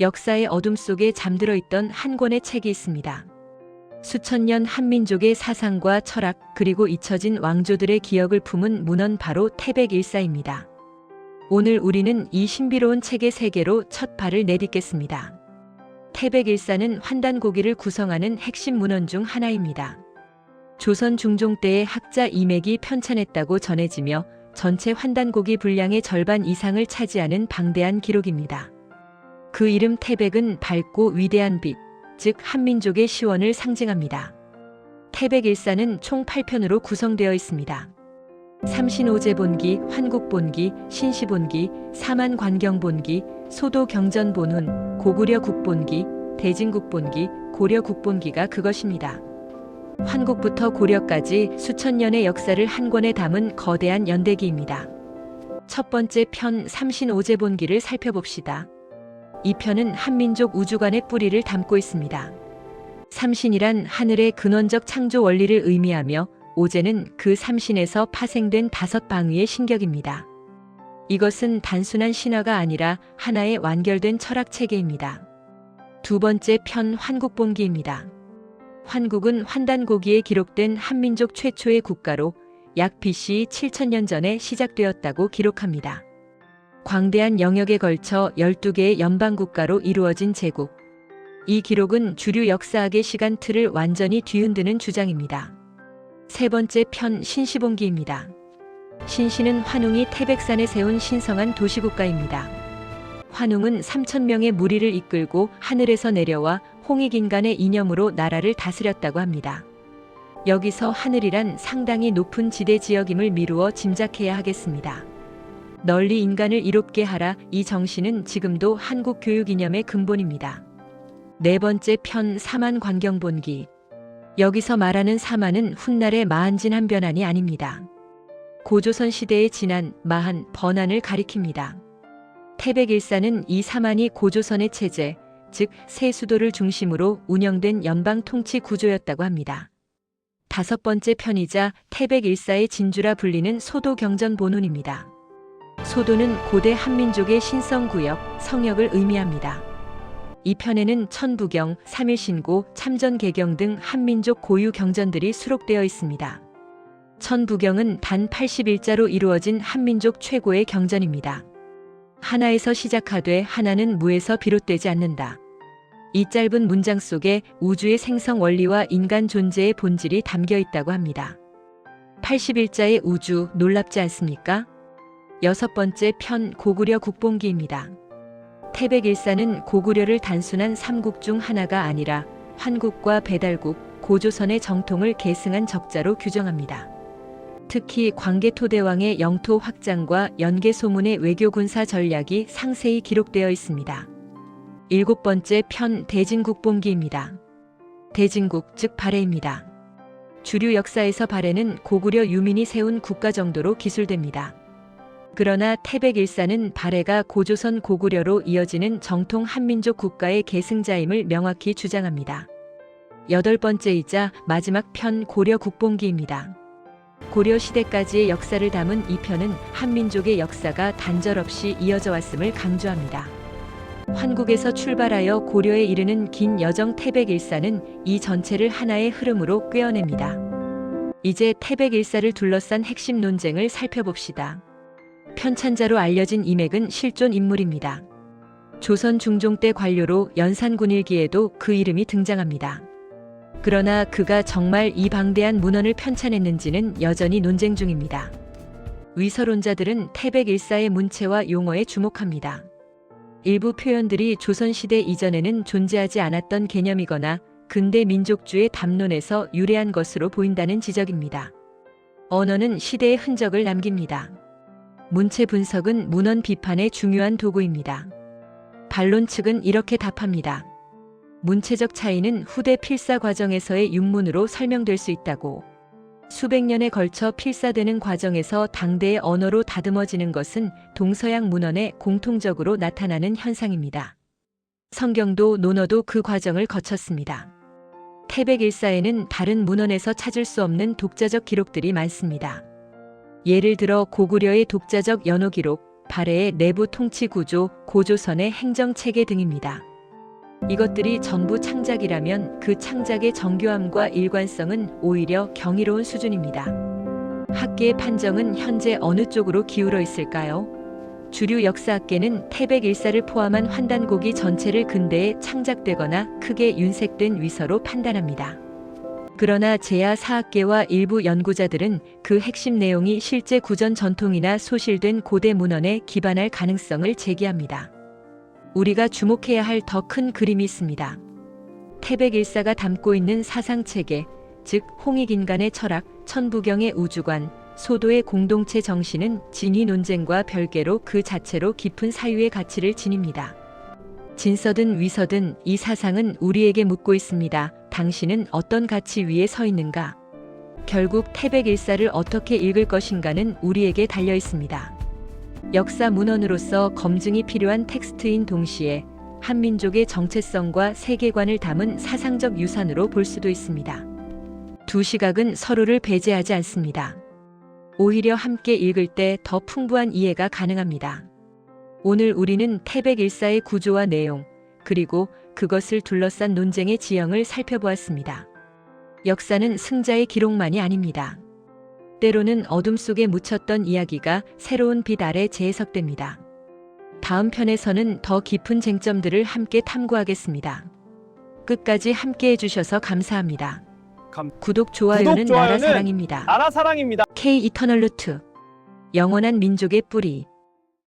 역사의 어둠 속에 잠들어 있던 한 권의 책이 있습니다. 수천 년 한민족의 사상과 철학 그리고 잊혀진 왕조들의 기억을 품은 문헌 바로 태백일사입니다. 오늘 우리는 이 신비로운 책의 세계로 첫 발을 내딛겠습니다. 태백일사는 환단고기를 구성하는 핵심 문헌 중 하나입니다. 조선 중종 때의 학자 이맥이 편찬했다고 전해지며 전체 환단고기 분량의 절반 이상을 차지하는 방대한 기록입니다. 그 이름 태백은 밝고 위대한 빛, 즉 한민족의 시원을 상징합니다. 태백일사는 총 8편으로 구성되어 있습니다. 삼신오제본기, 환국본기, 신시본기, 사만관경본기, 소도경전본훈, 고구려국본기, 대진국본기, 고려국본기가 그것입니다. 환국부터 고려까지 수천 년의 역사를 한 권에 담은 거대한 연대기입니다. 첫 번째 편 삼신오제본기를 살펴봅시다. 이 편은 한민족 우주관의 뿌리를 담고 있습니다. 삼신이란 하늘의 근원적 창조 원리를 의미하며 오제는 그 삼신에서 파생된 5방위의 신격입니다. 이것은 단순한 신화가 아니라 하나의 완결된 철학 체계입니다. 두 번째 편 환국본기입니다. 환국은 환단고기에 기록된 한민족 최초의 국가로 약 BC 7000년 전에 시작되었다고 기록합니다. 광대한 영역에 걸쳐 12개의 연방국가로 이루어진 제국. 이 기록은 주류 역사학의 시간 틀을 완전히 뒤흔드는 주장입니다. 세 번째 편 신시본기입니다. 신시는 환웅이 태백산에 세운 신성한 도시국가입니다. 환웅은 3000명의 무리를 이끌고 하늘에서 내려와 홍익인간의 이념으로 나라를 다스렸다고 합니다. 여기서 하늘이란 상당히 높은 지대 지역임을 미루어 짐작해야 하겠습니다. 널리 인간을 이롭게 하라, 이 정신은 지금도 한국 교육 이념의 근본입니다. 네 번째 편 사만관경본기. 여기서 말하는 사만은 훗날의 마한진한변한이 아닙니다. 고조선 시대의 진한, 마한, 번한을 가리킵니다. 태백일사는 이 사만이 고조선의 체제, 즉 세수도를 중심으로 운영된 연방 통치 구조였다고 합니다. 다섯 번째 편이자 태백일사의 진주라 불리는 소도경전본훈입니다. 소도는 고대 한민족의 신성구역, 성역을 의미합니다. 이 편에는 천부경, 삼일신고, 참전개경 등 한민족 고유 경전들이 수록되어 있습니다. 천부경은 단 81자로 이루어진 한민족 최고의 경전입니다. 하나에서 시작하되 하나는 무에서 비롯되지 않는다. 이 짧은 문장 속에 우주의 생성 원리와 인간 존재의 본질이 담겨 있다고 합니다. 81자의 우주, 놀랍지 않습니까? 여섯 번째 편 고구려 국본기입니다. 태백일사는 고구려를 단순한 삼국 중 하나가 아니라 환국과 배달국, 고조선의 정통을 계승한 적자로 규정합니다. 특히 광개토대왕의 영토 확장과 연개소문의 외교 군사 전략이 상세히 기록되어 있습니다. 일곱 번째 편 대진국본기입니다. 대진국, 즉 발해입니다. 주류 역사에서 발해는 고구려 유민이 세운 국가 정도로 기술됩니다. 그러나 태백일사는 발해가 고조선 고구려로 이어지는 정통 한민족 국가의 계승자임을 명확히 주장합니다. 여덟 번째이자 마지막 편 고려국본기입니다. 고려 시대까지의 역사를 담은 이 편은 한민족의 역사가 단절 없이 이어져 왔음을 강조합니다. 환국에서 출발하여 고려에 이르는 긴 여정 태백일사는 이 전체를 하나의 흐름으로 꿰어냅니다. 이제 태백일사를 둘러싼 핵심 논쟁을 살펴봅시다. 편찬자로 알려진 이맥은 실존 인물입니다. 조선 중종 때 관료로 연산군일기에도 그 이름이 등장합니다. 그러나 그가 정말 이 방대한 문헌을 편찬했는지는 여전히 논쟁 중입니다. 위서론자들은 태백일사의 문체와 용어에 주목합니다. 일부 표현들이 조선시대 이전에는 존재하지 않았던 개념이거나 근대 민족주의 담론에서 유래한 것으로 보인다는 지적입니다. 언어는 시대의 흔적을 남깁니다. 문체 분석은 문헌 비판의 중요한 도구입니다. 반론 측은 이렇게 답합니다. 문체적 차이는 후대 필사 과정에서의 윤문으로 설명될 수 있다고. 수백 년에 걸쳐 필사되는 과정에서 당대의 언어로 다듬어지는 것은 동서양 문헌에 공통적으로 나타나는 현상입니다. 성경도 논어도 그 과정을 거쳤습니다. 태백일사에는 다른 문헌에서 찾을 수 없는 독자적 기록들이 많습니다. 예를 들어 고구려의 독자적 연호 기록, 발해의 내부 통치 구조, 고조선의 행정 체계 등입니다. 이것들이 전부 창작이라면 그 창작의 정교함과 일관성은 오히려 경이로운 수준입니다. 학계의 판정은 현재 어느 쪽으로 기울어 있을까요? 주류 역사학계는 태백일사를 포함한 환단고기 전체를 근대에 창작되거나 크게 윤색된 위서로 판단합니다. 그러나 제야 사학계와 일부 연구자들은 그 핵심 내용이 실제 구전 전통이나 소실된 고대 문헌에 기반할 가능성을 제기합니다. 우리가 주목해야 할 더 큰 그림이 있습니다. 태백일사가 담고 있는 사상체계, 즉 홍익인간의 철학, 천부경의 우주관, 소도의 공동체 정신은 진위 논쟁과 별개로 그 자체로 깊은 사유의 가치를 지닙니다. 진서든 위서든 이 사상은 우리에게 묻고 있습니다. 당신은 어떤 가치 위에 서 있는가? 결국 태백일사를 어떻게 읽을 것인가는 우리에게 달려 있습니다. 역사 문헌으로서 검증이 필요한 텍스트인 동시에 한민족의 정체성과 세계관을 담은 사상적 유산으로 볼 수도 있습니다. 두 시각은 서로를 배제하지 않습니다. 오히려 함께 읽을 때 더 풍부한 이해가 가능합니다. 오늘 우리는 태백일사의 구조와 내용, 그리고 그것을 둘러싼 논쟁의 지형을 살펴보았습니다. 역사는 승자의 기록만이 아닙니다. 때로는 어둠 속에 묻혔던 이야기가 새로운 빛 아래 재해석됩니다. 다음 편에서는 더 깊은 쟁점들을 함께 탐구하겠습니다. 끝까지 함께 해주셔서 감사합니다. 구독, 좋아요는 나라 사랑입니다. 나라 사랑입니다. K 이터널 루트 영원한 민족의 뿌리.